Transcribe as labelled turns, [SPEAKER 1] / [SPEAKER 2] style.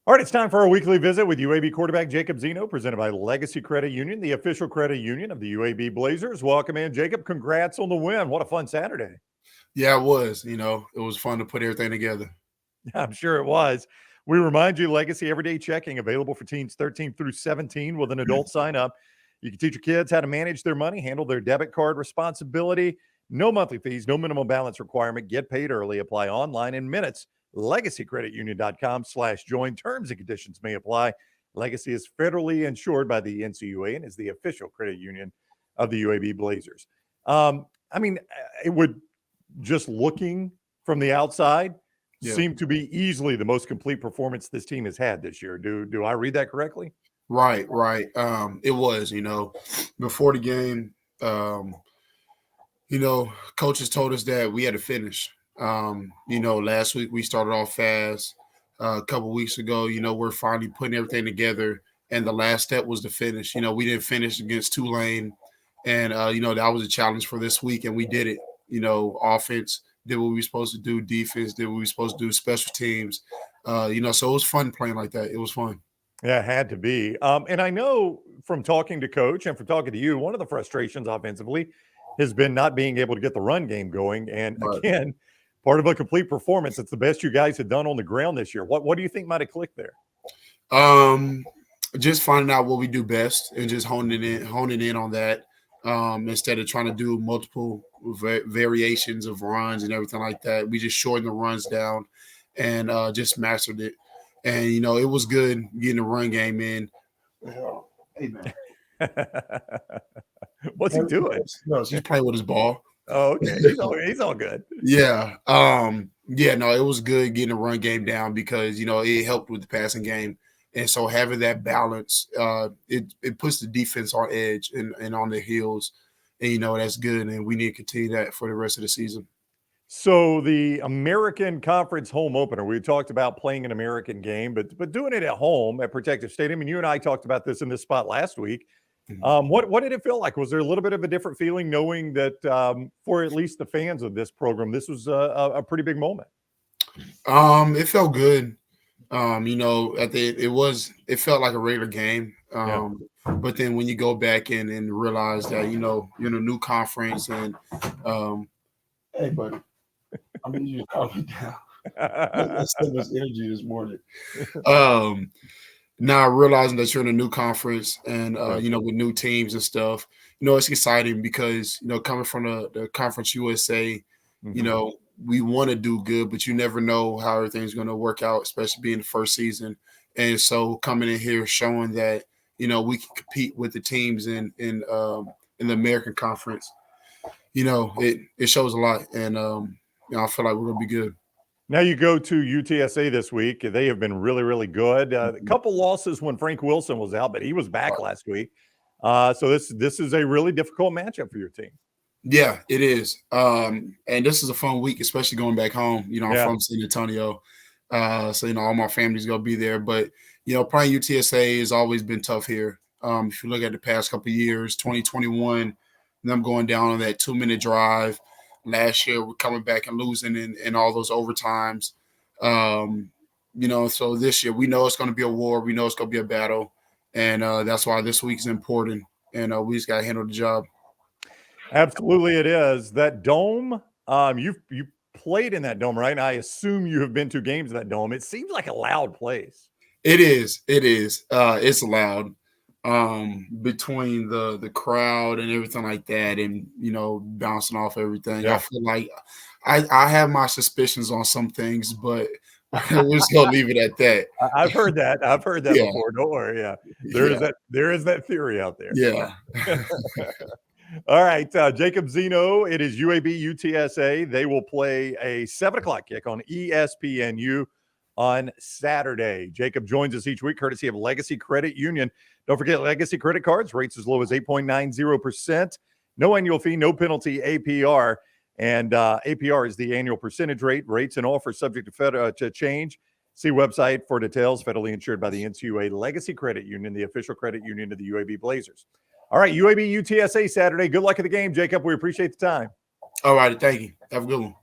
[SPEAKER 1] All right, it's time for our weekly visit with UAB quarterback Jacob Zeno, presented by Legacy Credit Union, the official credit union of the UAB Blazers. Welcome in, Jacob. Congrats on the win. What a fun Saturday.
[SPEAKER 2] Yeah, it was. It was fun to put everything together.
[SPEAKER 1] I'm sure it was. We remind you, Legacy Everyday Checking, available for teens 13 through 17 with an adult sign up. You can teach your kids how to manage their money, handle their debit card responsibility. No monthly fees, no minimum balance requirement. Get paid early. Apply online in minutes. LegacyCreditUnion.com/join. Terms and conditions may apply. Legacy is federally insured by the NCUA and is the official credit union of the UAB Blazers. It would, just looking from the outside, seem to be easily the most complete performance this team has had this year. Do I read that correctly?
[SPEAKER 2] Right. It was, before the game, coaches told us that we had to finish. Last week we started off fast. A couple weeks ago, we're finally putting everything together. And the last step was to finish. We didn't finish against Tulane. And, that was a challenge for this week. And we did it. Offense did what we were supposed to do. Defense did what we were supposed to do. Special teams. So it was fun playing like that. It was fun.
[SPEAKER 1] Yeah, it had to be. And I know from talking to Coach and from talking to you, one of the frustrations offensively has been not being able to get the run game going. And again, part of a complete performance, it's the best you guys have done on the ground this year. What do you think might have clicked there?
[SPEAKER 2] Just finding out what we do best and just honing in on that. Instead of trying to do multiple variations of runs and everything like that. We just shortened the runs down and just mastered it. And, it was good getting the run game in. Hey, man.
[SPEAKER 1] What's he doing?
[SPEAKER 2] No, he's playing with his ball.
[SPEAKER 1] Oh, okay. He's all good.
[SPEAKER 2] Yeah. It was good getting the run game down because, it helped with the passing game. And so having that balance, it puts the defense on edge and on their heels. And, that's good. And we need to continue that for the rest of the season.
[SPEAKER 1] So the American Conference home opener, we talked about playing an American game, but doing it at home at Protective Stadium. And you and I talked about this in this spot last week.
[SPEAKER 2] Mm-hmm.
[SPEAKER 1] What did it feel like? Was there a little bit of a different feeling knowing that for at least the fans of this program, this was a pretty big moment?
[SPEAKER 2] It felt good. It felt like a regular game. But then when you go back and realize that, you're in a new conference and, hey, buddy, I need you to calm me down. That's so much energy this morning. Now realizing that you're in a new conference and, with new teams and stuff, it's exciting because, coming from the Conference USA,
[SPEAKER 1] Mm-hmm.
[SPEAKER 2] We want to do good, but you never know how everything's going to work out, especially being the first season. And so coming in here, showing that, we can compete with the teams in the American Conference, it shows a lot. And, I feel like we're going to be good.
[SPEAKER 1] Now you go to UTSA this week. They have been really, really good. A couple losses when Frank Wilson was out, but he was back last week. So this is a really difficult matchup for your team.
[SPEAKER 2] Yeah, it is. And this is a fun week, especially going back home. I'm from San Antonio. So, all my family's going to be there. But, playing UTSA has always been tough here. If you look at the past couple of years, 2021, them going down on that 2-minute drive. Last year, we're coming back and losing in all those overtimes. So this year, we know it's going to be a war. We know it's going to be a battle. And that's why this week is important. And we just got to handle the job.
[SPEAKER 1] Absolutely, it is. That dome, you played in that dome, right? And I assume you have been to games in that dome. It seems like a loud place.
[SPEAKER 2] It is. It's loud. Between the crowd and everything like that, and bouncing off everything. Yeah. I feel like I have my suspicions on some things, but we're just gonna leave it at that.
[SPEAKER 1] I've heard that before. Don't worry. Yeah, there is that theory out there.
[SPEAKER 2] Yeah.
[SPEAKER 1] All right, Jacob Zeno. It is UAB UTSA. They will play a 7:00 kick on ESPNU on Saturday. Jacob joins us each week, courtesy of Legacy Credit Union. Don't forget Legacy credit cards, rates as low as 8.90%. No annual fee, no penalty APR. And APR is the annual percentage rate. Rates and offers subject to change. See website for details. Federally insured by the NCUA. Legacy Credit Union, the official credit union of the UAB Blazers. All right, UAB UTSA Saturday. Good luck at the game, Jacob. We appreciate the time.
[SPEAKER 2] All right, thank you. Have a good one.